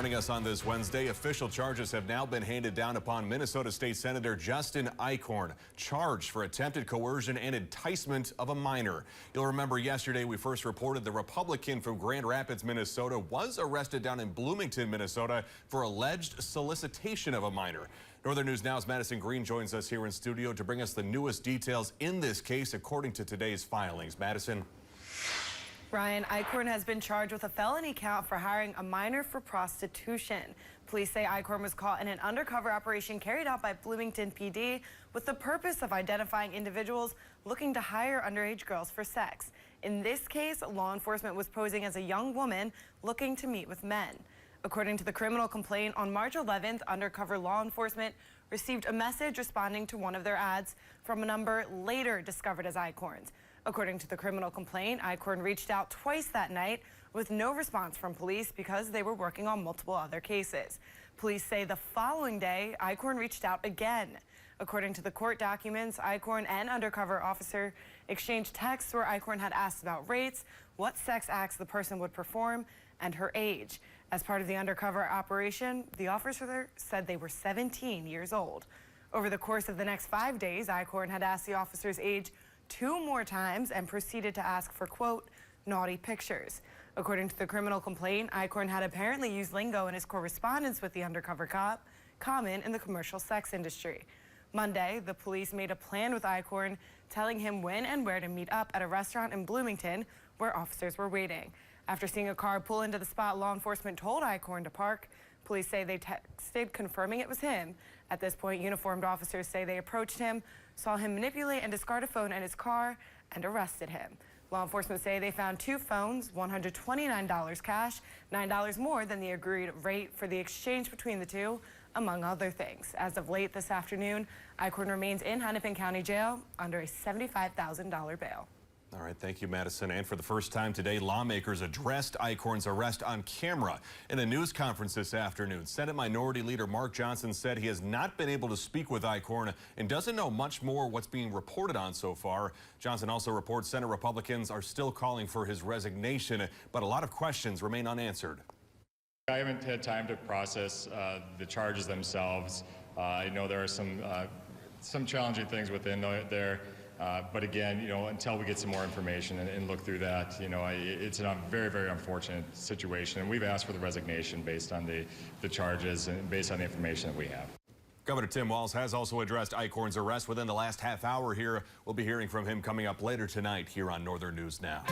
joining us on this Wednesday. Official charges have now been handed down upon Minnesota State Senator Justin Eichorn, charged for attempted coercion and enticement of a minor. You'll remember yesterday we first reported the Republican from Grand Rapids, Minnesota was arrested down in Bloomington, Minnesota for alleged solicitation of a minor. Northern News Now's Madison Green joins us here in studio to bring us the newest details in this case according to today's filings. Madison. Ryan, Eichorn has been charged with a felony count for hiring a minor for prostitution. Police say Eichorn was caught in an undercover operation carried out by Bloomington PD with the purpose of identifying individuals looking to hire underage girls for sex. In this case, law enforcement was posing as a young woman looking to meet with men. According to the criminal complaint, on March 11th, undercover law enforcement received a message responding to one of their ads from a number later discovered as Eichorn's. According to the criminal complaint, Eichorn reached out twice that night with no response from police because they were working on multiple other cases. Police say the following day, Eichorn reached out again. According to the court documents, Eichorn and undercover officer exchanged texts where Eichorn had asked about rates, what sex acts the person would perform, and her age. As part of the undercover operation, the officer said they were 17 years old. Over the course of the next 5 days, Eichorn had asked the officer's age 2 more times and proceeded to ask for, quote, naughty pictures. According to the criminal complaint, Eichorn had apparently used lingo in his correspondence with the undercover cop, common in the commercial sex industry. Monday, the police made a plan with Eichorn, telling him when and where to meet up at a restaurant in Bloomington where officers were waiting. After seeing a car pull into the spot, law enforcement told Eichorn to park. Police say they texted confirming it was him. At this point, uniformed officers say they approached him, saw him manipulate and discard a phone in his car, and arrested him. Law enforcement say they found 2 phones, $129 cash, $9 more than the agreed rate for the exchange between the two, among other things. As of late this afternoon, Eichorn remains in Hennepin County Jail under a $75,000 bail. All right, thank you, Madison. And for the first time today, lawmakers addressed Eichorn's arrest on camera in a news conference this afternoon. Senate Minority Leader Mark Johnson said he has not been able to speak with Eichorn and doesn't know much more what's being reported on so far. Johnson also reports Senate Republicans are still calling for his resignation, but a lot of questions remain unanswered. I haven't had time to process the charges themselves. I know there are some challenging things within there. But again, until we get some more information and look through that, it's a very, very unfortunate situation. And we've asked for the resignation based on the charges and based on the information that we have. Governor Tim Walz has also addressed Eichorn's arrest within the last half hour here. We'll be hearing from him coming up later tonight here on Northern News Now.